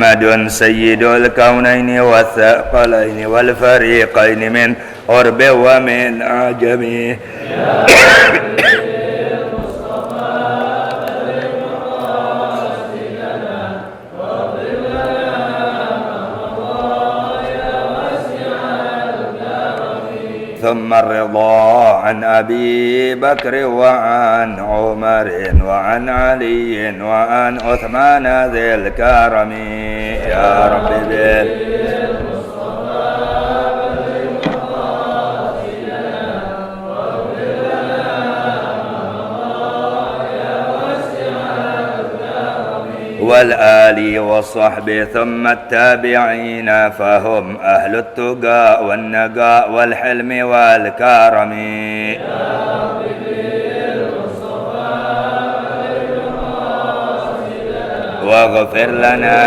محمد سيد الكونين والثقلين والفريقين من قرب ومن عجم ثم الرضا عن أبي بكر وعن عمر وعن علي وعن عثمان ذي الكرم يا رب والآل والصحب ثم التابعين فهم أهل التقى والنقاء والحلم والكرم واغفر لنا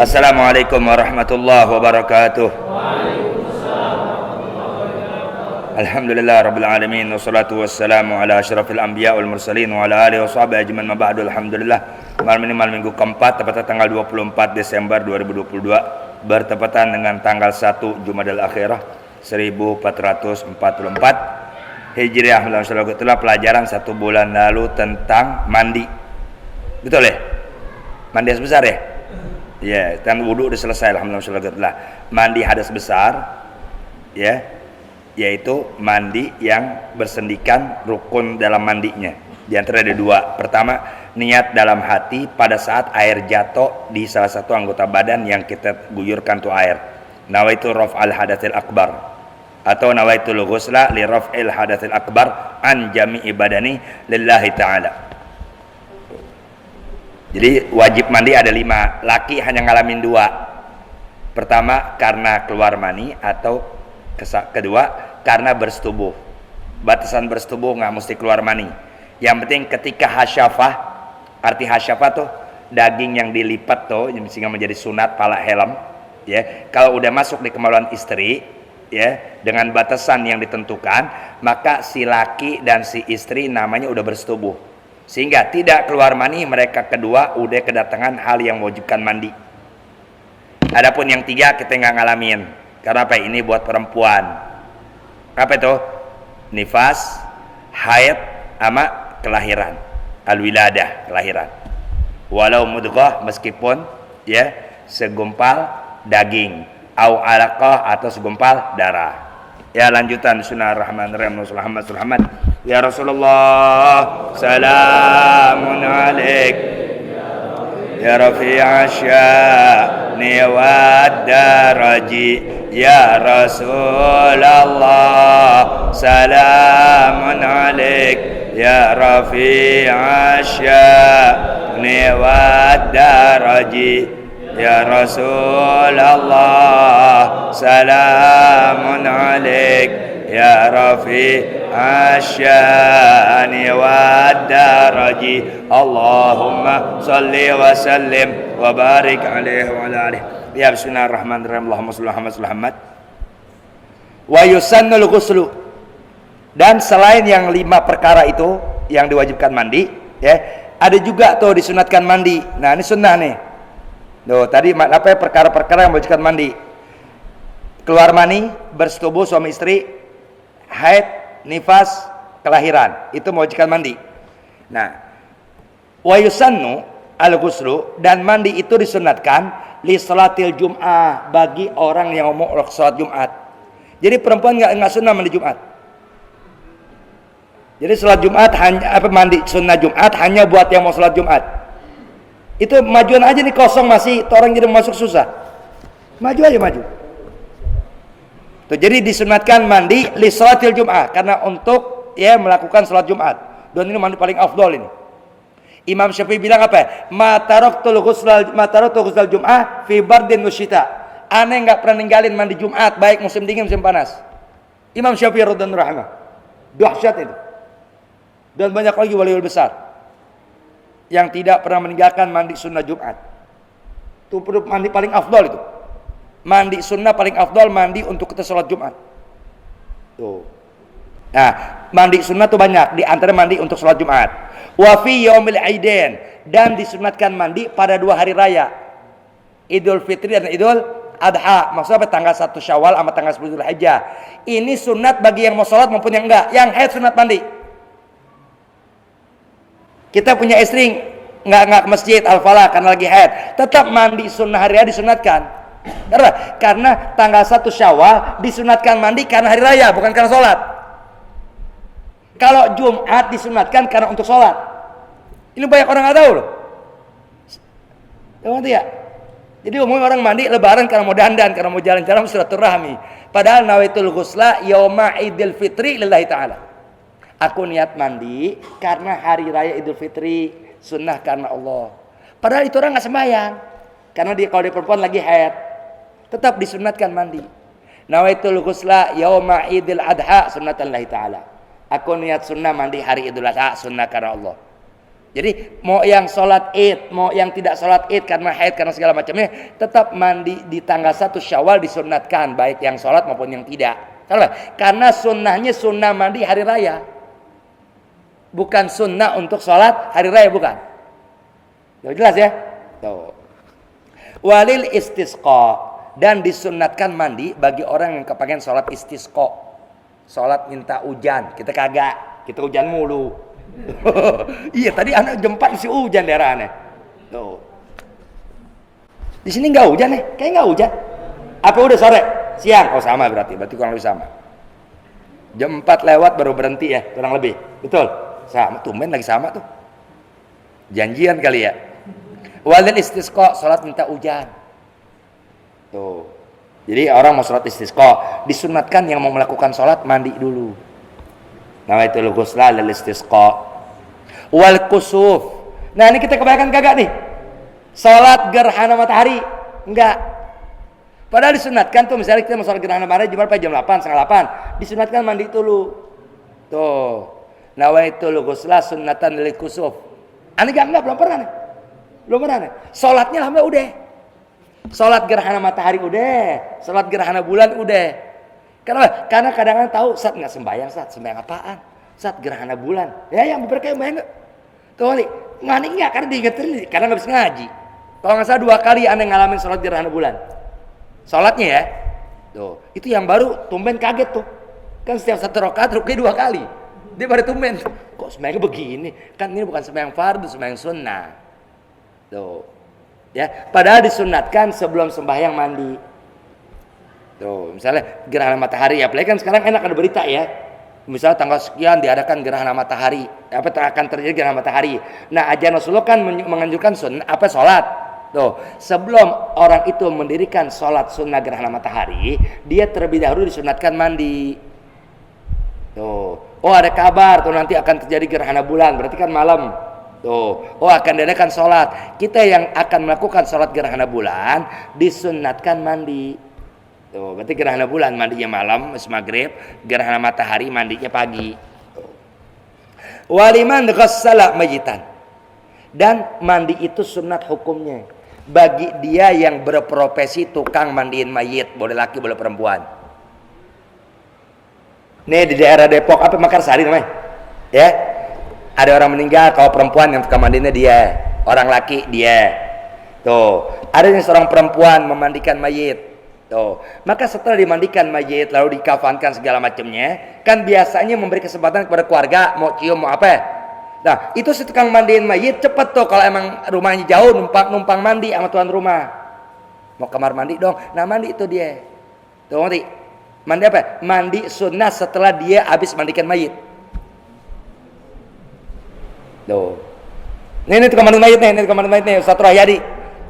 السلام عليكم ورحمة الله وبركاته. Alhamdulillah Rabbil Alamin. Wassalatu wassalamu ala asyrafil anbiya wal mursalin wa ala alihi wa sahbihi ajman ma ba'du. Alhamdulillah, malam ini malam minggu keempat, tepatnya tanggal 24 Desember 2022, bertepatan dengan tanggal 1 Jumadil Akhirah 1444 Hijriah. Itulah pelajaran 1 bulan lalu tentang mandi. Betul ya? Mandi hadas besar ya? Ya, dan wudu udah selesai. Alhamdulillah. Mandi hadas besar ya, yaitu mandi yang bersendikan rukun dalam mandinya. Di antara ada 2. Pertama, niat dalam hati pada saat air jatuh di salah satu anggota badan yang kita guyurkan tuh air. Nawaitu raf'al hadatsil akbar atau nawaitul ghusla li raf'il hadatsil akbar an jami'i badani lillahi ta'ala. Jadi wajib mandi ada 5. Laki hanya ngalamin 2. Pertama karena keluar mani, atau kedua karena bersetubuh. Batasan bersetubuh nggak mesti keluar mani. Yang penting ketika hasyafah, arti hasyafah tuh daging yang dilipat tuh sehingga menjadi sunat pala helm ya. Kalau udah masuk di kemaluan istri ya, dengan batasan yang ditentukan, maka si laki dan si istri namanya udah bersetubuh, sehingga tidak keluar mani. Mereka kedua udah kedatangan hal yang mewajibkan mandi. Adapun yang 3 kita nggak ngalamin. Karena apa? Ini buat perempuan. Apa itu? Nifas, haid, sama kelahiran. Al-wiladah, kelahiran. Walau mudghah, meskipun ya segumpal daging, au alaqah, atau segumpal darah. Ya, lanjutan. Bismillahirrahmanirrahim. Muhammad. Ya Rasulullah, salamun alaik ya rafi'a sya'ni wad daraji. Ya Rasulullah, salamun alaik ya rafi'a sya'ni wad daraji. Ya Rasulullah, salamun alaik ya rafi'a sya'ni wad daraji. Allahumma salli wa sallim wa barik alaihi wa ala alihi. Ya, bismillahirrahmanirrahim. Allahumma shalli ala Muhammad. Wa yusannul ghuslu. Dan selain yang 5 perkara itu yang diwajibkan mandi ya, ada juga tuh disunatkan mandi. Nah, ini sunnah nih. Tuh, tadi apa ya perkara-perkara yang diwajibkan mandi? Keluar mani, bersetubuh suami istri, haid, nifas, kelahiran. Itu mewajibkan mandi. Nah, wa yusannu al-ghuslu, dan mandi itu disunatkan li salatil jum'ah, bagi orang yang mau salat Jumat. Jadi perempuan nggak sunnah mandi Jumat. Jadi salat Jumat hanya mandi sunnah Jumat hanya buat yang mau salat Jumat. Itu majuan aja nih, kosong masih, orang jadi masuk susah. Maju aja, maju. Tuh, jadi disunatkan mandi li salatil jum'ah, karena untuk ya melakukan salat Jumat. Dan ini mandi paling afdol ini. Imam Syafi'i bilang apa? Mataraktul ghusl Jum'ah fi bardin wasyita. Aneh enggak pernah ninggalin mandi Jumat, baik musim dingin musim panas. Imam Syafi'i radhiyallahu anhu. Dahsyat itu. Dan banyak lagi wali besar yang tidak pernah meninggalkan mandi sunnah Jumat. Itu mandi paling afdol itu. Mandi sunnah paling afdol, mandi untuk kita sholat Jumat. Tuh. Nah, mandi sunnah tuh banyak. Di antara mandi untuk sholat Jumat. Wa fi yaumil aidain, dan disunatkan mandi pada 2 hari raya. Idul Fitri dan Idul Adha. Maksudnya tanggal 1 Syawal sama tanggal 10 Dzulhijjah. Ini sunat bagi yang mau sholat maupun yang enggak. Yang haid sunat mandi. Kita punya istri enggak ke masjid Al-Falah karena lagi haid. Tetap mandi sunnah hari raya disunatkan. Karena tanggal 1 Syawal disunatkan mandi karena hari raya, bukan karena sholat. Kalau Jumat disunatkan karena untuk sholat. Ini banyak orang nggak tahu loh. Tahu ya? Jadi umumnya orang mandi lebaran karena mau dandan, karena mau jalan-jalan silaturahmi. Padahal nawaitul ghusla yauma Idul Fitri lillahi ta'ala. Aku niat mandi karena hari raya Idul Fitri, sunnah karena Allah. Padahal itu orang nggak sembahyang. Karena kalau dia perempuan lagi haid, tetap disunatkan mandi. Nawaitul ghusla yauma Idul Adha sunnatan lillahi ta'ala. Aku niat sunnah mandi hari Idul Adha, sunnah karena Allah. Jadi mau yang sholat id, mau yang tidak sholat id karena haid, karena segala macamnya, tetap mandi di tanggal 1 Syawal disunatkan, baik yang sholat maupun yang tidak. Karena sunnahnya sunnah mandi hari raya, bukan sunnah untuk sholat hari raya, bukan. Jelas ya? Tuh. Walil istisqa, dan disunatkan mandi bagi orang yang kepengen sholat istisqa. Sholat minta hujan, kita kagak, kita hujan mulu. Iya, tadi anak jam 4 masih hujan daerah aneh. Tuh. Di sini nggak hujan nih, kayak nggak hujan. Apa udah sore, siang? Oh sama berarti kurang lebih sama. Jam 4 lewat baru berhenti ya, kurang lebih, betul? Sama, tumben lagi sama tuh. Janjian kali ya. Walil istisqa, sholat minta hujan. Tuh. Jadi orang mau sholat istisqa, disunatkan yang mau melakukan sholat mandi dulu. Nawaitul ghusla lil istisqa. Wal kusuf. Nah ini kita kebanyakan kagak nih. Sholat gerhana matahari, enggak. Padahal disunatkan tuh, misalnya kita mau sholat gerhana matahari jam 8, setengah 8, disunatkan mandi dulu. Tuh. Nawaitul ghusla sunnatan lil kusuf. Aneh enggak, belum pernah nih. Belum pernah nih. Sholatnya alhamdulillah udah. Sholat gerhana matahari udah, sholat gerhana bulan udah. Kenapa? Karena kadang-kadang tahu saat nggak sembahyang, sembahyang apaan? Saat gerhana bulan, ya yang beberapa yang bayang nggak? Tuh kali, ngani nggak? Karena diingetin, karena nggak bisa ngaji. Kalau nggak salah 2 kali aneh ngalamin sholat gerhana bulan. Sholatnya ya, tuh itu yang baru tumben kaget tuh. Kan setiap 1 rakaat rukuknya 2 kali. Dia baru tumben, kok sembahyangnya begini? Kan ini bukan sembahyang fardu, sembahyang sunnah. Tuh. Ya, padahal disunatkan sebelum sembahyang mandi. Tuh, misalnya gerhana matahari, apalagi kan sekarang enak ada berita ya. Misalnya tanggal sekian diadakan gerhana matahari, apa akan terjadi gerhana matahari. Nah, ajaran Rasulullah kan menganjurkan sholat. Tuh, sebelum orang itu mendirikan sholat sunnah gerhana matahari, dia terlebih dahulu disunatkan mandi. Tuh, oh ada kabar tuh nanti akan terjadi gerhana bulan, berarti kan malam. Tuh, oh akan diadakan sholat. Kita yang akan melakukan sholat gerhana bulan disunatkan mandi. Tuh, berarti gerhana bulan mandinya malam, maghrib, gerhana matahari mandinya pagi. Waliman ghassala mayitan, dan mandi itu sunat hukumnya bagi dia yang berprofesi tukang mandiin mayit, boleh laki boleh perempuan. Nih di daerah Depok apa Makassari namanya, ya. Ada orang meninggal, kalau perempuan yang tukang mandinya dia, orang laki dia. Tuh, ada yang seorang perempuan memandikan mayit. Tuh, maka setelah dimandikan mayit lalu dikafankan segala macamnya, kan biasanya memberi kesempatan kepada keluarga mau cium mau apa. Nah, itu si tukang mandiin mayit cepet tuh kalau emang rumahnya jauh numpang mandi sama tuan rumah. Mau kamar mandi dong. Nah, mandi itu dia. Tuh, mandi. Mandi apa? Mandi sunnah setelah dia habis mandikan mayit. Tuh. Ini tukang mandi mayit nih, Ustaz Rohyadi.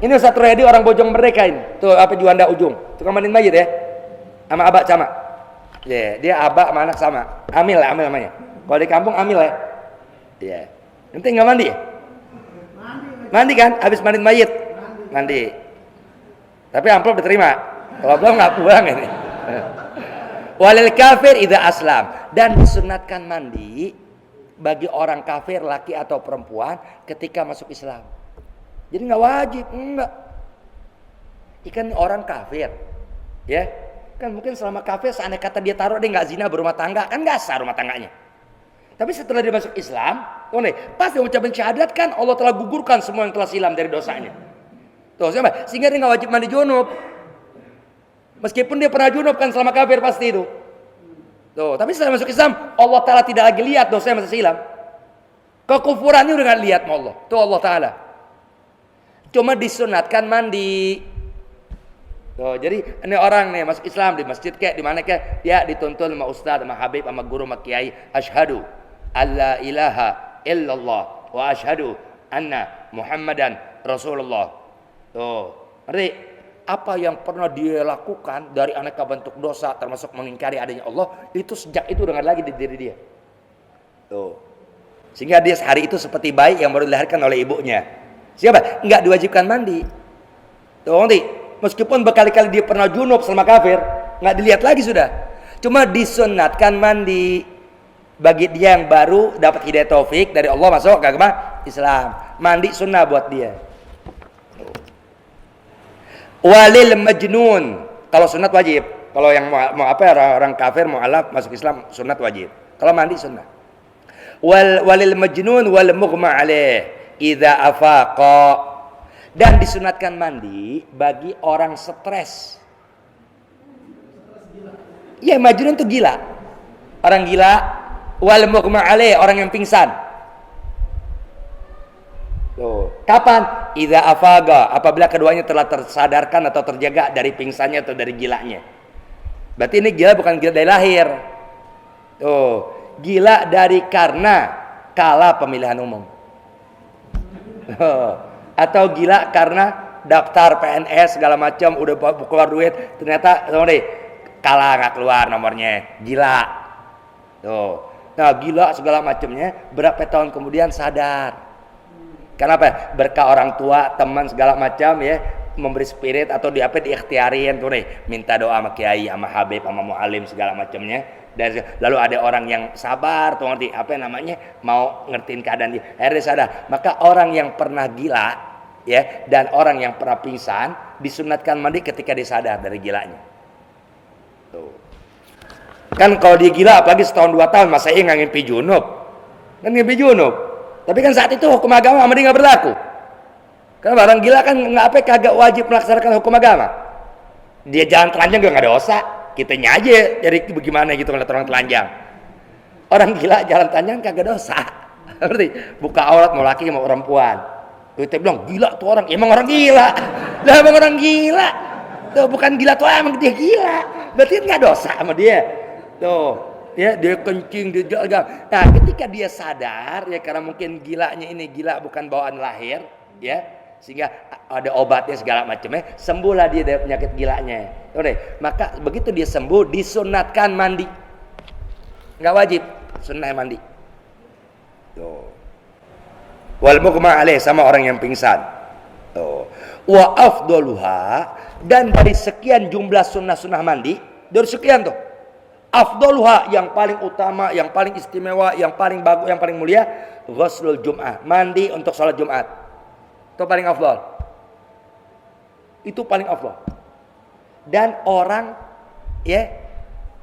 Ini Ustaz Rohyadi orang Bojong Merdeka ini. Tuh apa Juanda Ujung. Tukang mandi mayit ya. Sama abak sama. Ya, dia abak sama anak sama. Amil namanya. Kalau di kampung Amil ya. Iya. Nanti enggak mandi ya? Mandi kan? Habis mandi mayit. Mandi. Tapi amplop diterima. Kalau belum enggak pulang ini. Walil kafir idza aslam, dan disunatkan mandi bagi orang kafir laki atau perempuan ketika masuk Islam. Jadi nggak wajib, enggak. Ikan orang kafir, ya. Kan mungkin selama kafir seandainya kata dia taruh dia nggak zina berumah tangga, kan nggak sah rumah tangganya. Tapi setelah dia masuk Islam, pas dia mengucapkan syahadat kan Allah telah gugurkan semua yang telah silam dari dosanya. Tuh, sehingga dia nggak wajib mandi junub. Meskipun dia pernah junub kan selama kafir pasti itu. Tuh, tapi setelah masuk Islam, Allah Ta'ala tidak lagi lihat dosanya masih silam. Kekufurannya udah nggak lihat sama Allah. Tuh Allah Ta'ala. Cuma disunatkan mandi. Tuh, jadi ini orang nih masuk Islam di masjid kayak di mana kayak dia dituntun sama ustaz, sama habib, sama guru, sama kiai, asyhadu alla ilaha illallah wa asyhadu anna Muhammadan Rasulullah. Tuh, ngerti? Apa yang pernah dia lakukan dari aneka bentuk dosa termasuk mengingkari adanya Allah, itu sejak itu dengan lagi di diri dia. Tuh. Sehingga dia sehari itu seperti bayi yang baru dilahirkan oleh ibunya. Siapa? Enggak diwajibkan mandi. Tuh, ngerti? Meskipun berkali-kali dia pernah junub selama kafir, nggak dilihat lagi sudah. Cuma disunatkan mandi bagi dia yang baru dapat hidayah taufik dari Allah masuk ke agama Islam. Mandi sunnah buat dia. Walil majnun, kalau sunat wajib. Kalau yang mau apa orang kafir mu'alaf masuk Islam sunat wajib. Kalau mandi sunnah. Walil majnun wal mughma alaih idza afaqa. Dan disunatkan mandi bagi orang stres. Ya, majnun itu gila. Orang gila, wal mughma alaih, orang yang pingsan. Tuh. Kapan? Idza afaga, apabila keduanya telah tersadarkan atau terjaga dari pingsannya atau dari gilanya. Berarti ini gila bukan gila dari lahir. Tuh, gila dari karena kalah pemilihan umum. Atau gila karena daftar PNS segala macam udah keluar duit ternyata kalah nggak keluar nomornya, gila. Tuh. Nah, gila segala macamnya berapa tahun kemudian sadar. Kenapa? Berkah orang tua, teman segala macam ya, memberi spirit atau diikhtiarin tuh minta doa sama kiai, sama habib, sama mualim segala macamnya. Dan lalu ada orang yang sabar tuh ngerti mau ngertiin keadaan dia. Akhirnya sadar. Maka orang yang pernah gila ya dan orang yang pernah pingsan disunatkan mandi ketika dia sadar dari gilanya. Tuh. Kan kalau dia gila apalagi setahun 2 tahun masa iya nggak ngimpi junub. Kan ngimpi junub. Tapi kan saat itu hukum agama sama dia nggak berlaku. Karena orang gila kan kagak wajib melaksanakan hukum agama. Dia jalan telanjang juga nggak dosa. Kitanya aja jadi bagaimana gitu ngeliat orang telanjang. Orang gila jalan telanjang kagak dosa. Berarti buka aurat mau laki mau perempuan. Kita bilang gila tuh orang, emang orang gila. Lah emang orang gila. Tuh bukan gila tuh emang dia gila. Berarti nggak dosa sama dia. Tuh, ya dia kencing dia jalan. Nah, ketika dia sadar ya karena mungkin gilanya ini gila bukan bawaan lahir, ya. Sehingga ada obatnya segala macamnya, sembuhlah dia dari penyakit gilanya. Oke, maka begitu dia sembuh disunatkan mandi. Enggak wajib, sunnah mandi. Tuh. Wal mughma alaih sama orang yang pingsan. Tuh. Wa afdaluha, dan dari sekian jumlah sunnah-sunnah mandi, dari sekian tuh. Afdaluha yang paling utama, yang paling istimewa, yang paling bagus, yang paling mulia, ghuslul Jum'ah, mandi untuk salat Jumat. Itu paling afdal. Itu paling afdal. Dan orang ya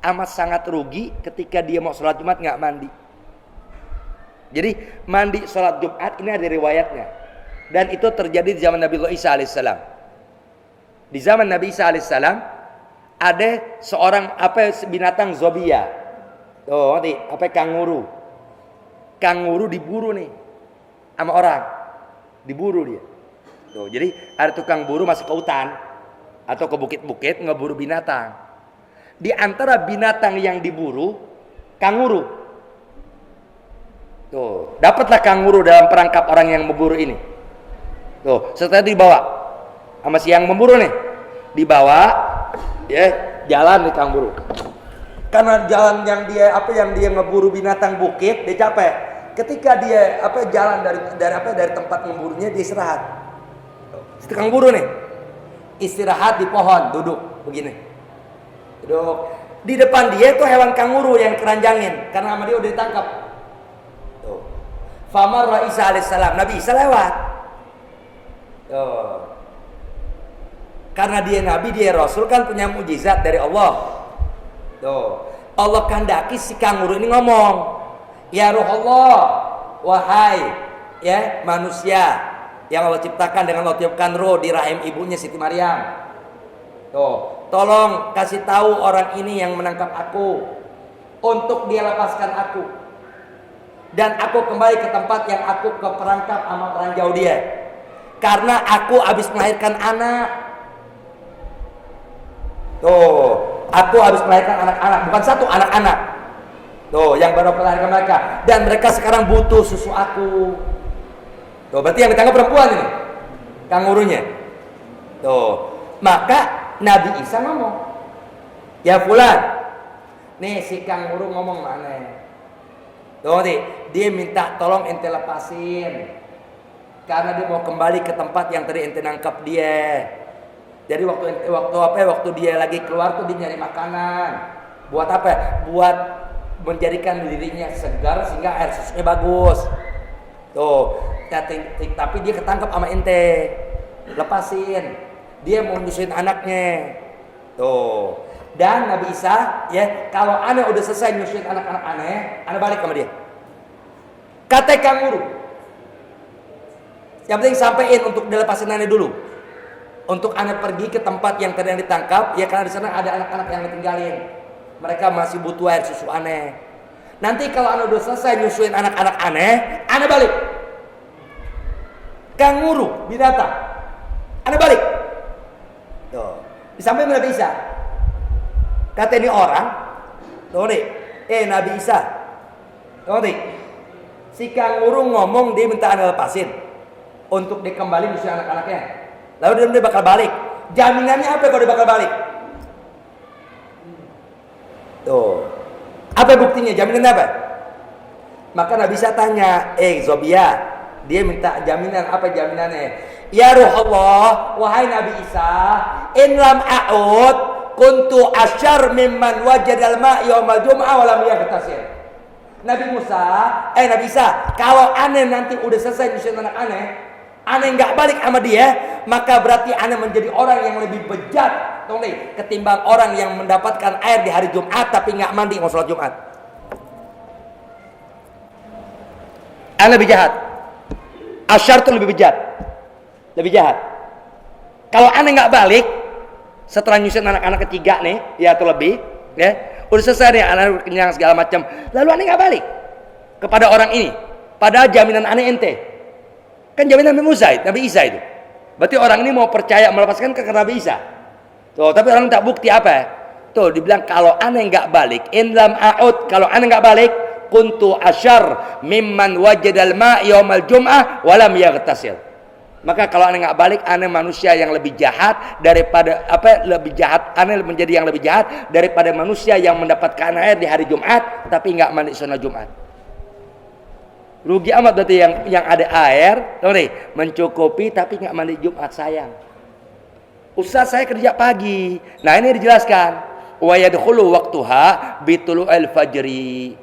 amat sangat rugi ketika dia mau sholat Jumat nggak mandi. Jadi mandi sholat Jumat ini ada riwayatnya. Dan itu terjadi di zaman Nabi Isa alaihissalam. Di zaman Nabi Isa alaihissalam ada seorang binatang zobia. Oh, kanguru. Kanguru diburu nih sama orang. Diburu dia. Tuh, jadi ada tukang buru masuk ke hutan atau ke bukit-bukit ngeburu binatang. Di antara binatang yang diburu, kanguru. Tuh, dapatlah kanguru dalam perangkap orang yang memburu ini. Tuh, setelah dibawa sama si yang memburu nih, dibawa ya jalan di kanguru. Karena jalan yang dia ngeburu binatang bukit, dia capek. Ketika dia jalan dari tempat memburunya, dia istirahat. Si tukang buru nih istirahat di pohon, duduk begini. Duduk. Di depan dia itu hewan kanguru yang keranjangin karena sama dia udah ditangkap. Tuh. Famar Isa alaihissalam, Nabi Isa lewat. Tuh. Karena dia nabi, dia rasul kan punya mukjizat dari Allah. Tuh, Allah kehendaki si kanguru ini ngomong, ya Ruh Allah, wahai ya manusia yang Allah ciptakan dengan Allah tiupkan roh di rahim ibunya Siti Maryam. Tuh, tolong kasih tahu orang ini yang menangkap aku untuk dia lepaskan aku. Dan aku kembali ke tempat yang aku keperangkap sama ranjau dia. Karena aku habis melahirkan anak. Tuh, aku habis melahirkan anak-anak, bukan satu, anak-anak. Tuh, yang baru melahirkan mereka. Dan mereka sekarang butuh susu aku. Tuh, berarti yang ditangkap perempuan ini, kangurunya. Tuh, maka Nabi Isa ngomong, ya fulan, nih si kanguru ngomong mana? Tuh nih, dia minta tolong ente lepasin, karena dia mau kembali ke tempat yang tadi ente nangkap dia. Jadi waktu dia lagi keluar tuh dia nyari makanan. Buat apa? Buat menjadikan dirinya segar sehingga air susunya bagus. Tuh, tapi dia ketangkap sama ente. Lepasin. Dia mau nyusuin anaknya. Tuh. Dan Nabi Isa, ya, kalau ane udah selesai nyusuin anak-anak ane balik sama dia. Kata kanguru. Yang penting sampein untuk dilepasin ane dulu. Untuk ane pergi ke tempat yang tadi ditangkap, ya karena di sana ada anak-anak yang ditinggalin. Mereka masih butuh air susu ane. Nanti kalau ane udah selesai nyusuin anak-anak ane balik. Kanguru binatang, ane balik. Tuh, disampaikan Nabi Isa. Kata ini orang, tuh nih, Nabi Isa, tuh nih, si kanguru ngomong dia minta ane lepasin untuk dikembali nyusuin anak-anaknya. Lalu dia bakal balik. Jaminannya apa kalau dia bakal balik? Tuh. Apa buktinya? Jaminannya apa? Maka Nabi Isa tanya, Zobia, dia minta jaminan, apa jaminannya? Ya Ruh Allah, wahai Nabi Isa, in lam a'ud kuntu asyar mimman wajadal ma' yaumal jum'ah wa lam yaghtasil. Nabi Isa, kalau aneh nanti udah selesai nyusun anak aneh nggak balik sama dia, maka berarti aneh menjadi orang yang lebih bejat, ketimbang orang yang mendapatkan air di hari Jumat tapi nggak mandi mau sholat Jumat. Aneh lebih jahat. Asyar itu lebih bejat, lebih jahat. Kalau aneh nggak balik setelah nyusun anak-anak ketiga nih, ya atau lebih, ya udah selesai nih anak kenyang segala macam, lalu aneh nggak balik kepada orang ini, padahal jaminan aneh ente. Kan jaminan Nabi Isa itu. Berarti orang ini mau percaya melepaskan ke Nabi Isa. Tuh, tapi orang tak bukti apa? Tuh, dibilang kalau aneh nggak balik, in lam a'ud, kalau aneh nggak balik, kuntu asyar mimman wajadal ma' yaumal jum'ah wa lam yaghtasil. Maka kalau aneh nggak balik, aneh manusia yang lebih jahat daripada aneh menjadi yang lebih jahat daripada manusia yang mendapatkan air di hari Jumat tapi nggak mandi sunnah Jumat. Rugi amat berarti yang ada air, mencukupi tapi nggak mandi Jumat, sayang. Ustaz saya kerja pagi. Nah ini dijelaskan. Wa yadkhulu waqtuha bitulu'il fajri.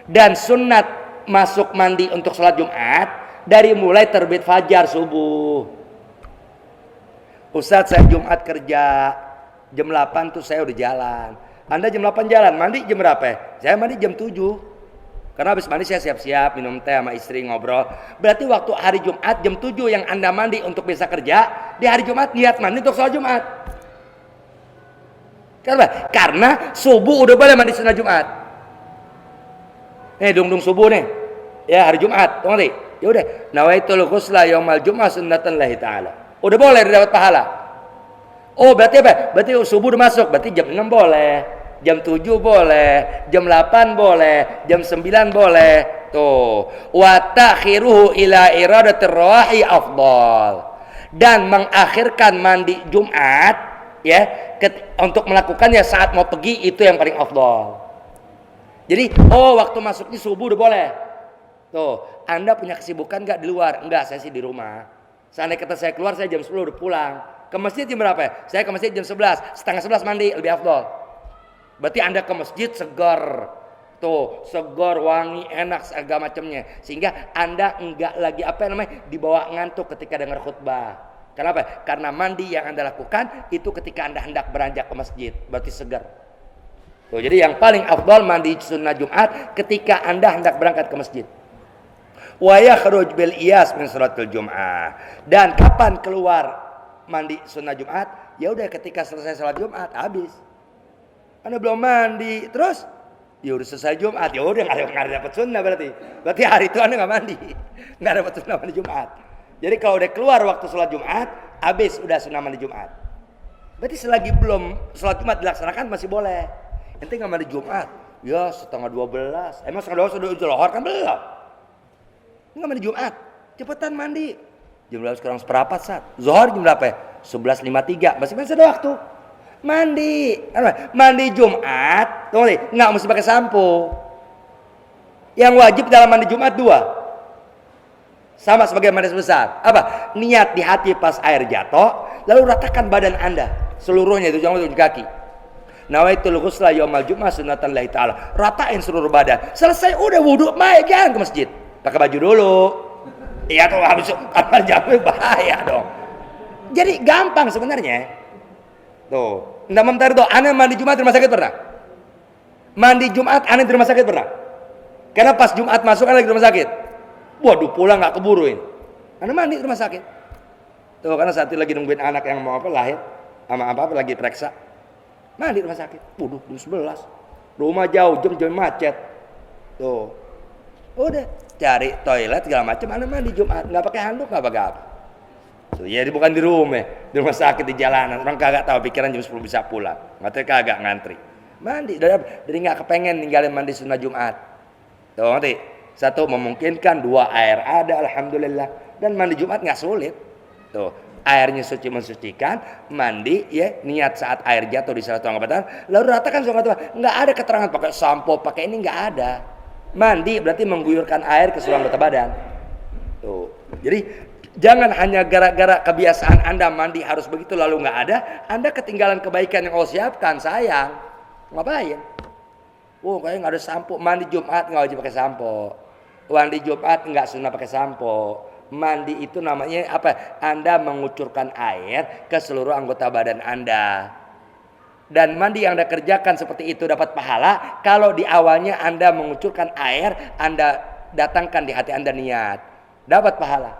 Dan sunat masuk mandi untuk sholat Jumat dari mulai terbit fajar subuh. Ustaz saya Jumat kerja jam 8 tuh saya udah jalan. Anda jam 8 jalan, mandi jam berapa? Saya mandi jam 7. Karena habis mandi saya siap-siap minum teh sama istri ngobrol. Berarti waktu hari Jumat jam 7 yang Anda mandi untuk bisa kerja, di hari Jumat niat mandi untuk sholat Jumat. Kenapa? Karena subuh udah boleh mandi sunnah Jumat. Dung subuh nih. Ya hari Jumat, ngerti? Ya udah, nawaitul ghusla yaumal jum'ah sunnatan lillahi ta'ala. Udah boleh dapat pahala. Oh, berarti apa? Berarti subuh udah masuk, berarti jam 6 boleh. Jam 7 boleh, jam 8 boleh, jam 9 boleh. Tuh. Wa ta'khiruhu ila iradatir rawahi afdal. Dan mengakhirkan mandi Jumat ya untuk melakukannya saat mau pergi itu yang paling afdal. Jadi, waktu masuknya subuh udah boleh. Tuh, Anda punya kesibukan enggak di luar? Enggak, saya sih di rumah. Seandainya kata saya keluar saya jam 10 udah pulang. Ke masjid jam berapa? Saya ke masjid jam 11, setengah 11 mandi, lebih afdal. Berarti Anda ke masjid segar. Tuh, segar, wangi, enak segala macamnya. Sehingga Anda enggak lagi dibawa ngantuk ketika dengar khutbah. Kenapa? Karena mandi yang Anda lakukan itu ketika Anda hendak beranjak ke masjid, berarti segar. Tuh, jadi yang paling afdal mandi sunnah Jumat ketika Anda hendak berangkat ke masjid. Wa yakhruj bil iyas min salatil Jum'ah. Dan kapan keluar mandi sunnah Jumat? Ya udah ketika selesai salat Jumat, habis. Anda belum mandi, terus ya udah selesai Jumat, ya udah nggak ada dapat sunnah berarti hari itu Anda nggak mandi, nggak dapat sunnah mandi Jumat. Jadi kalau udah keluar waktu sholat Jumat, habis udah sunnah mandi Jumat. Berarti selagi belum sholat Jumat dilaksanakan masih boleh. Ente nggak mandi Jumat, ya 11:30. Emang 11:30 sudah zuhur kan belum? Nggak mandi Jumat, cepetan mandi. Jam 12 kurang seperempat saat. Zuhur jam berapa ya? 11:53, masih ada waktu. Mandi Jumat, tunggu nih, nggak mesti pakai sampo. Yang wajib dalam mandi Jumat 2. Sama sebagai mandi besar. Apa? Niat di hati pas air jatuh, lalu ratakan badan Anda seluruhnya, itu jangan ujung kaki. Nawaitul ghusla yaumal Jumat sunnatan lillahi ta'ala. Ratain seluruh badan. Selesai udah wudu, jalan ke masjid. Pakai baju dulu. Iya tuh habis apa jamnya bahaya dong. Jadi gampang sebenarnya. Tuh, enggak mentar tuh, aneh mandi Jumat di rumah sakit pernah? Mandi Jumat aneh di rumah sakit pernah? Karena pas Jumat masuk aneh di rumah sakit. Waduh, pulang nggak keburuin. Aneh mandi di rumah sakit. Tuh, karena saat itu lagi nungguin anak yang mau lahir, sama apa lagi periksa. Mandi di rumah sakit. Waduh, jam 11. Rumah jauh, jam macet. Tuh, udah cari toilet segala macam, aneh mandi Jumat, nggak pakai handuk, nggak pakai apa. Tuh, ya bukan di rumah sakit di jalanan. Orang kagak tahu, pikiran jam 10 bisa pulang. Ngerti kagak ngantri. Mandi dari nggak kepengen ninggalin mandi sunnah Jumat. Tuh, ngerti? Satu memungkinkan, dua air ada, alhamdulillah. Dan mandi Jumat nggak sulit. Tuh, airnya suci mensucikan, mandi ya niat saat air jatuh di salah satu badan, lalu ratakan sholat Jumat. Nggak ada keterangan pakai sampo, pakai ini nggak ada. Mandi berarti mengguyurkan air ke seluruh anggota badan. Tuh, jadi jangan hanya gara-gara kebiasaan Anda mandi harus begitu lalu nggak ada, Anda ketinggalan kebaikan yang Allah siapkan, sayang. Ngapain? Oh, kayaknya nggak ada sampo. Mandi Jumat nggak wajib pakai sampo. Mandi Jumat nggak sunnah pakai sampo. Mandi itu namanya apa? Anda mengucurkan air ke seluruh anggota badan Anda. Dan mandi yang Anda kerjakan seperti itu dapat pahala kalau di awalnya Anda mengucurkan air, Anda datangkan di hati Anda niat. Dapat pahala.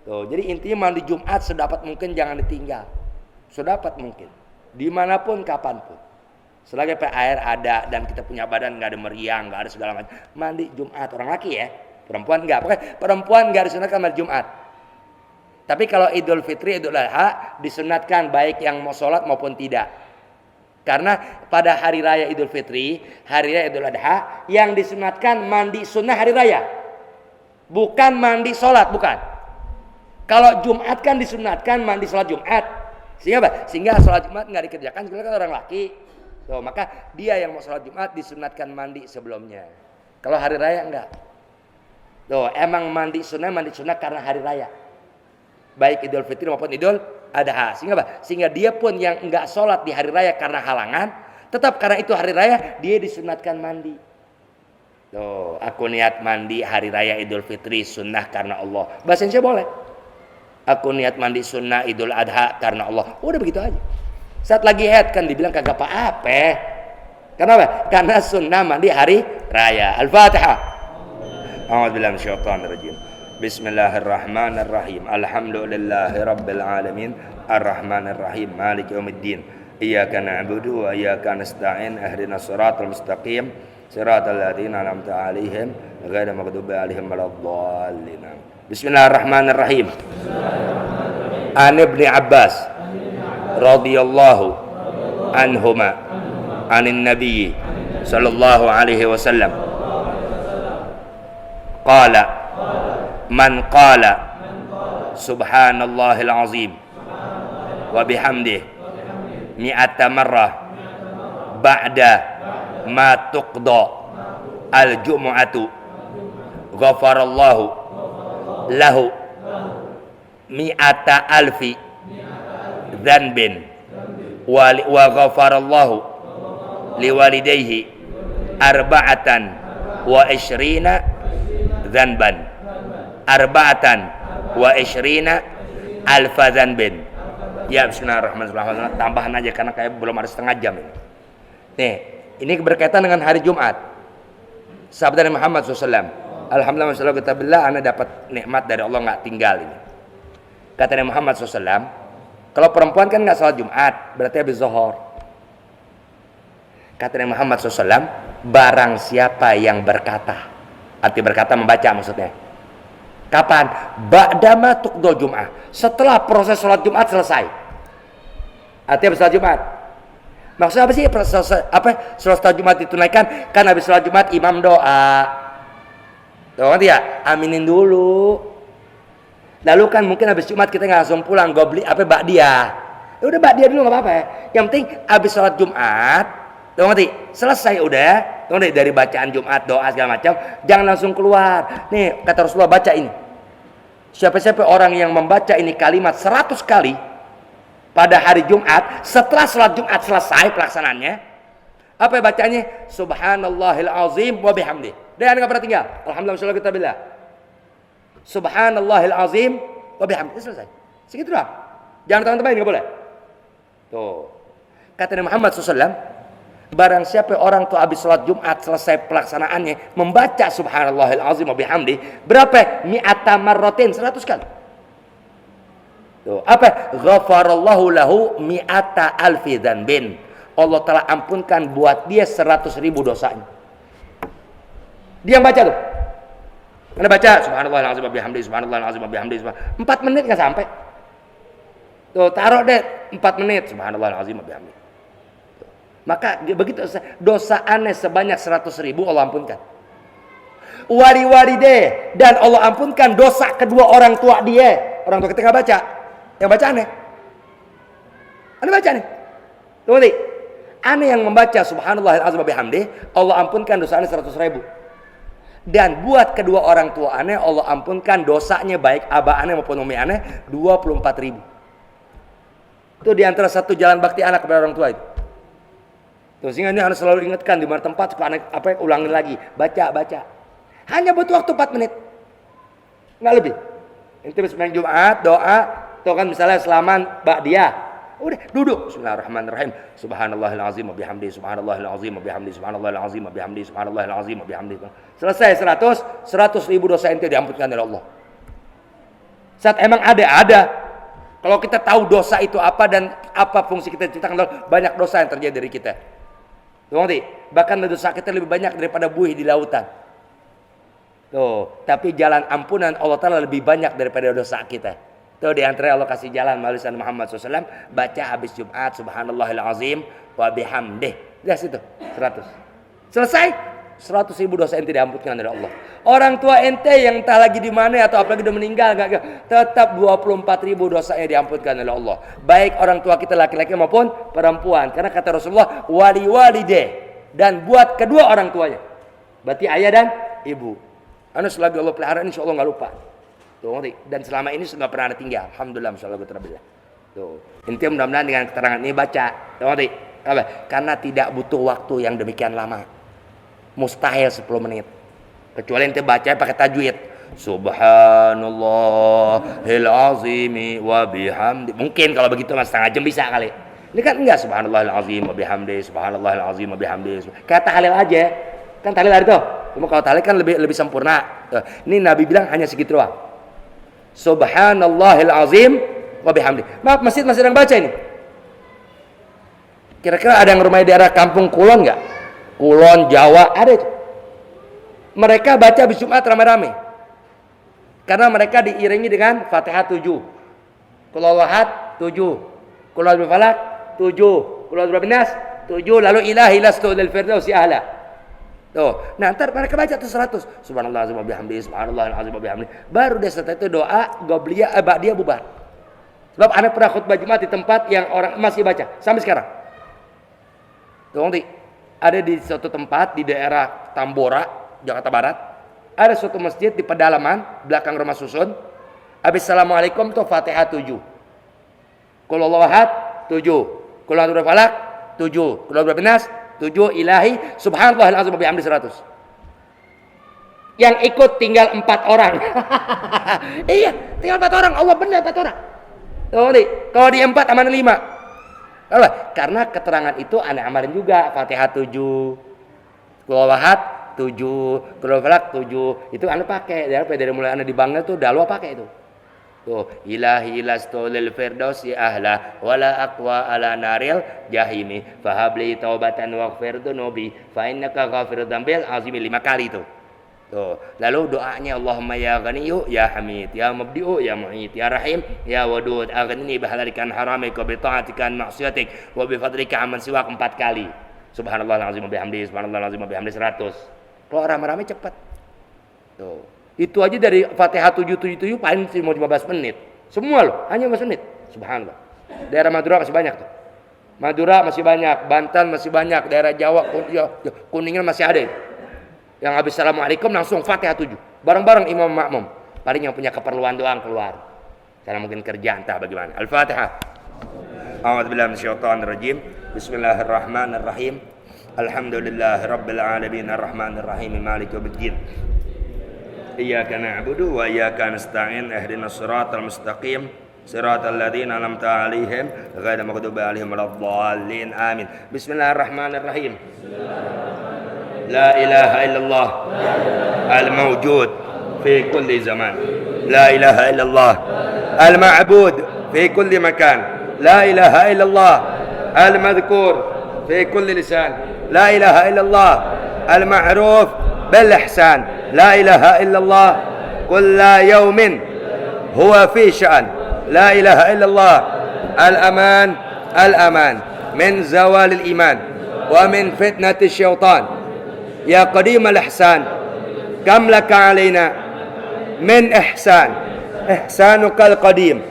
Tuh, jadi intinya mandi Jumat sedapat mungkin jangan ditinggal. Sedapat mungkin. Dimanapun, kapanpun. Selagi air ada dan kita punya badan nggak ada meriang, nggak ada segala macam. Mandi Jumat, orang laki ya. Perempuan nggak. Pokoknya perempuan nggak disunatkan mandi Jumat. Tapi kalau Idul Fitri, Idul Adha disunatkan baik yang mau sholat maupun tidak. Karena pada hari raya Idul Fitri, hari raya Idul Adha, yang disunatkan mandi sunnah hari raya. Bukan mandi sholat, bukan. Kalau Jumat kan disunatkan mandi sholat Jumat. Sehingga apa? Sehingga sholat Jumat nggak dikerjakan kalau orang laki. Tuh, maka dia yang mau sholat Jumat disunatkan mandi sebelumnya. Kalau hari raya enggak. Tuh, emang mandi sunnah karena hari raya. Baik Idul Fitri maupun Idul Adha. Sehingga apa? Sehingga dia pun yang enggak sholat di hari raya karena halangan, tetap karena itu hari raya dia disunatkan mandi. Tuh, aku niat mandi hari raya Idul Fitri sunnah karena Allah. Bahasa Indonesia boleh. Aku niat mandi sunnah Idul Adha karena Allah. Udah begitu aja. Saat lagi head kan dibilang kagak apa-apa. Kenapa? Karena sunnah mandi hari raya. Al-Fatihah. A'udzubillahi minasyaitonir rajim. Bismillahirrahmanirrahim. Alhamdulillahi rabbil alamin. Arrahmanir rahim. Maliki yaumiddin. Iyyaka na'budu wa iyyaka nasta'in. Ihdinas siratal mustaqim. Siratal ladzina an'amta 'alaihim ghairil maghdubi 'alaihim waladdallin. Bismillahirrahmanirrahim. An Ibnu Abbas radhiyallahu anhuma anin nabiy sallallahu alaihi wasallam qala man qala subhanallahil azim wa bihamdihi mi'ata marrah ba'da ma tuqda al jumu'atu ghafarallahu lahu mi'ata alfi dhanbin wa ghafarallahu liwalidayhi arba'atan wa ishrina dhanban arba'atan wa ishrina Al-Fadhan bin. Ya, bismillahirrahmanirrahim. Tambahan aja karena kayak belum ada setengah jam ini. Nih, ini berkaitan dengan hari Jumat. Sabda Nabi Muhammad SAW. Alhamdulillah masyaallah kita billah, ana dapat nikmat dari Allah nggak tinggal ini. Kata Nabi Muhammad SAW, kalau perempuan kan nggak salat Jumat, berarti habis zuhur. Kata Nabi Muhammad SAW, barang siapa yang berkata, arti berkata membaca maksudnya. Kapan? Ba'dama tuqdul Jum'ah. Setelah proses sholat Jumat selesai. Artinya habis sholat Jumat. Maksudnya apa sih? Sholat Jumat ditunaikan kan habis sholat Jumat imam doa. Tahu kan ya? Aminin dulu. Lalu kan mungkin habis Jumat kita nggak langsung pulang, gobli ba'diyah. Ya udah ba'diyah dulu nggak apa-apa ya. Yang penting habis sholat Jumat, tahu ngerti? Selesai udah. Tahu nggak, dari bacaan Jumat, doa segala macam, jangan langsung keluar. Nih kata Rasulullah, baca ini. Siapa-siapa orang yang membaca ini kalimat 100 kali pada hari Jumat, setelah sholat Jumat selesai pelaksanaannya, apa ya bacanya? Subhanallahil azim wa bihamdi. Dan nggak pernah tinggal. Alhamdulillah kita bilang. Subhanallahil azim wa bihamdi. Selesai. Segitu doang. Jangan teman-teman nggak boleh. Tuh. Kata Nabi Muhammad SAW, barang siapa orang tuh habis sholat Jumat selesai pelaksanaannya membaca subhanallahil azim wa bihamdi berapa? Mi'ata marratin, 100 kali. Tuh, apa? Ghafarallahu lahu mi'ata alfi dzanbin. Allah telah ampunkan buat dia 100.000 dosanya. Dia yang baca tuh. Anda baca subhanallahil azim wa bihamdi, subhanallahil azim wa bihamdi. 4 menit enggak sampai. Tuh, taruh deh 4 menit subhanallahil azim wa bihamdi. Maka begitu dosa aneh sebanyak 100.000 Allah ampunkan. Wali-wali deh, dan Allah ampunkan dosa kedua orang tua dia. Orang tua kita nggak baca, yang baca aneh. Aneh baca nih. Tunggu nih. Aneh yang membaca subhanallahil azim wa bihamdi, Allah ampunkan dosa aneh 100.000. Dan buat kedua orang tua aneh, Allah ampunkan dosanya baik abah aneh maupun umi aneh 24.000. Itu diantara satu jalan bakti anak kepada orang tua itu. Tuh, sehingga ini harus selalu ingatkan di mana tempat suka aneh, ulangin lagi, baca. Hanya butuh waktu 4 menit. Nggak lebih. Inti main Jumat, doa, atau kan misalnya selaman ba'diyah. Udah, duduk. Bismillahirrahmanirrahim. Subhanallahil azim wa bihamdi, subhanallahil azim wa bihamdi, subhanallahil azim wa bihamdi, subhanallahil azim wa bihamdi. Selesai 100.000 dosa ente diampunkan oleh Allah. Saat emang ada. Kalau kita tahu dosa itu apa dan apa fungsi kita diciptakan, banyak dosa yang terjadi dari kita. Tuh, bahkan dosa kita lebih banyak daripada buih di lautan. Tuh, tapi jalan ampunan Allah Ta'ala lebih banyak daripada dosa kita. Tuh, di antara Allah kasih jalan melalui Nabi Muhammad SAW, baca habis Jumat subhanallahil azim wa bihamdih. Lihat situ 100. Selesai 100.000 dosa ente diampunkan oleh Allah. Orang tua ente yang entah lagi di mana atau apalagi udah meninggal, tetap 24.000 dosanya diampunkan oleh Allah. Baik orang tua kita laki-laki maupun perempuan. Karena kata Rasulullah, wali-walideh, dan buat kedua orang tuanya. Berarti ayah dan ibu. Anu selagi Allah pelihara, insya Allah nggak lupa. Tuh, dan selama ini nggak pernah ada tinggal. Alhamdulillah, masyaallah berterbilah. Tuh, intinya mudah-mudahan dengan keterangan ini baca. Tuh, karena tidak butuh waktu yang demikian lama. Mustahil 10 menit. Kecuali ente baca pakai tajwid. Subhanallahil azimi wa bihamdi. Mungkin kalau begitu mas setengah jam bisa kali. Ini kan enggak subhanallahil azim wa bihamdi, subhanallahil azim wa bihamdi. Kayak tahlil aja. Kan tahlil ada tuh. Cuma kalau tahlil kan lebih sempurna. Ini Nabi bilang hanya segitu doang. Subhanallahil azim wa bihamdi. Maaf, masjid masih sedang baca ini. Kira-kira ada yang rumah di daerah kampung Kulon enggak? Kulon, Jawa, ada itu. Mereka baca habis Jumat ramai-ramai. Karena mereka diiringi dengan Fatihah 7. Qul huwallahu ahad 7. Qul a'udzu birabbil falaq 7. Qul a'udzu birabbin nas 7. Lalu ilahi lastu lil firdausi ahla. Tuh. Nah, ntar mereka baca tuh 100. Subhanallah azim wa bihamdi, subhanallah azim wa bihamdi. Baru deh setelah itu doa gobliyah ba'diyah bubar. Sebab anak pernah khutbah Jumat di tempat yang orang masih baca sampai sekarang. Tuh, nanti ada di suatu tempat di daerah Tambora, Jakarta Barat, ada suatu masjid di pedalaman belakang rumah susun. Habis assalamualaikum tuh Fatihah 7. Qul huwallahu ahad 7. Qul a'udzu birabbil falaq 7. Qul a'udzu birabbin nas 7. Ilahi subhanallahil azim wa bihamdi 100. Yang ikut tinggal 4 orang. Iya, tinggal 4 orang. Allah benar 4 orang. Oh, nih, kalau di 4 aman 5. Apa? Karena keterangan itu aneh amalin juga. Fatihah 7, Qulhuwalahad 7, Qul Falak 7. Itu anu pakai. Dari mulai anu dibangun tuh dalwa pakai itu. Tuh, ilahi lastulil firdausi ahla wala aqwa ala naril jahimi fahabli taubatan waghfir dunubi fa innaka ghafirud dzambil azimi 5 kali itu. Tuh, lalu doanya Allahumma ya Ghaniyyu ya Hamid ya Mubdi'u ya Mu'id ya Rahim ya Wadud aghnini bihalalikan haramika bi ta'atika an ma'siyatik wa bi fadlika amman siwak 4 kali. Subhanallahal azim wa bihamdihi subhanallahal azim wa bihamdihi 100. Kalau rame-rame cepat. Tuh. Itu aja dari Fatihah 777 paling cuma 15 menit. Semua loh, hanya 15 menit. Subhanallah. Daerah Madura masih banyak tuh. Madura masih banyak, Banten masih banyak, daerah Jawa, Kuningan masih ada. Yang habis Assalamualaikum langsung Fatihah 7. Bareng-bareng imam makmum. Paling yang punya keperluan doang keluar. Karena mungkin kerja entah bagaimana. Al-Fatihah. A'udzubillahi minasyaitonirrajim. Bismillahirrahmanirrahim. Alhamdulillahirabbil alamin arrahmanir rahim maliki yaumiddin. Iyyaka na'budu wa iyyaka nasta'in ihdinas siratal mustaqim siratal ladzina an'amta 'alaihim ghairil maghdubi 'alaihim waladdallin amin. Bismillahirrahmanirrahim. La ilaha illallah al-mawjud fi kulli zaman. La ilaha illallah al-ma'bud fi kulli makan. La ilaha illallah al-madhkur fi kulli lisan. La ilaha illallah al-ma'ruf bil ihsan. لا إله إلا الله كل يوم هو في شأن. لا إله إلا الله الأمان الأمان من زوال الإيمان ومن فتنة الشيطان. يا قديم الإحسان كم لك علينا من إحسان إحسانك القديم.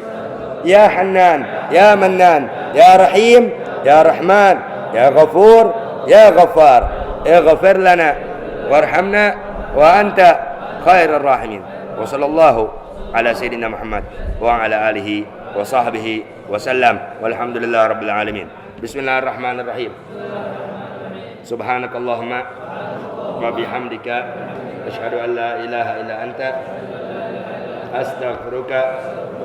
يا حنان يا منان يا رحيم يا رحمن يا غفور يا غفار اغفر لنا وارحمنا وأنت خير الراحمين. وصلى الله على سيدنا محمد وعلى آله وصحبه وسلم والحمد لله رب العالمين. بسم الله الرحمن الرحيم. سبحانك اللهم وبحمدك أشهد أن لا إله إلا أنت أستغفرك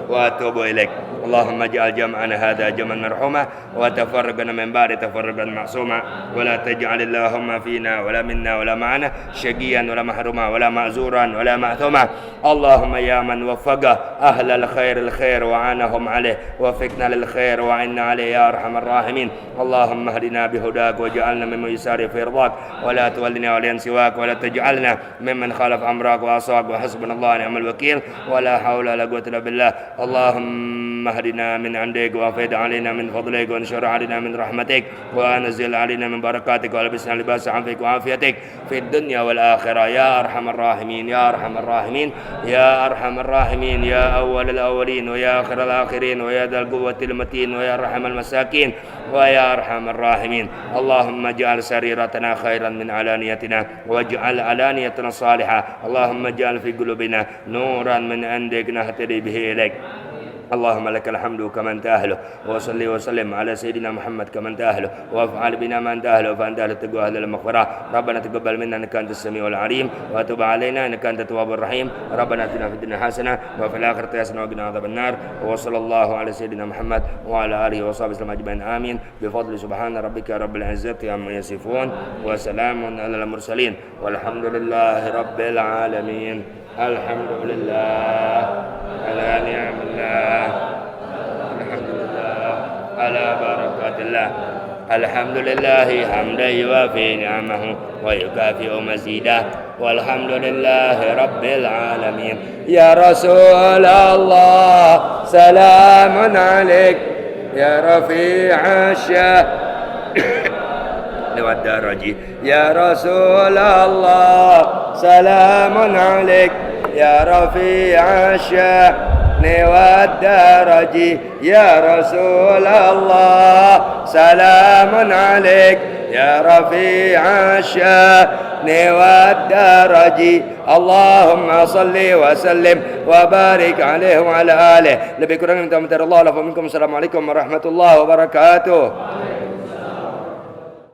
وأتوب إليك. اللهم اجعل جمعنا هذا جمعا مرحوما وتفرقنا من بعد تفرقا معصوما ولا تجعل اللهم فينا ولا منا ولا معنا شقيا ولا محروما ولا معذورا ولا مأثوما. اللهم يا من وفق أهل الخير الخير وعانهم عليه وفقنا للخير وعنا عليه يا أرحم الراحمين. اللهم اهدنا بهداك واجعلنا ممن يسار في رضاك ولا تولنا وليا سواك ولا تجعلنا ممن خالف أمرك وعصاك وحسبنا الله ونعم الوكيل ولا حول ولا قوة إلا بالله. اللهم اهدنا من عندك وافد علينا من فضلك وانشر علينا من رحمتك وانزل علينا من بركاتك والبسنا لباس عفوك وعافيتك في الدنيا والآخرة يا أرحم الراحمين يا أرحم الراحمين يا أرحم الراحمين يا أول الأولين ويا آخر الآخرين ويا ذا القوة المتين ويا أرحم المساكين ويا أرحم الراحمين. اللهم اجعل سريرتنا خيرا من علانيتنا واجعل علانيتنا صالحة. اللهم اجعل في قلوبنا نورا من عندك نهتدي به إليك. اللهم لك الحمد كما انت اهله وصلي وسلم على سيدنا محمد كما انت اهله وافعل بنا ما انت اهله فانت اهل التقوى اهل المغفرة. ربنا تقبل منا انك انت السميع العليم وتب علينا انك انت التواب الرحيم. ربنا اتنا في الدنيا حسنه وفي الاخره حسنه وقنا عذاب النار. وصلى الله على سيدنا محمد وعلى اله وصحبه وسلم اجمعين امين بفضل سبحان ربك رب العزه عما يصفون وسلام على المرسلين والحمد لله رب العالمين. الحمد لله على نعم الله الحمد لله على بركات الله الحمد لله حمدا يوافي نعمه ويكافئ مزيده والحمد لله رب العالمين. يا رسول الله سلام عليك يا رفيع الشاه والدرج. يا رسول الله سلام عليك يا رفيع الشأن والدرج. يا رسول الله سلام عليك يا رفيع الشأن والدرج. اللهم صل وسلم وبارك عليه وعلى آله. Lebih kurang minta Allah. Assalamualaikum warahmatullahi wabarakatuh.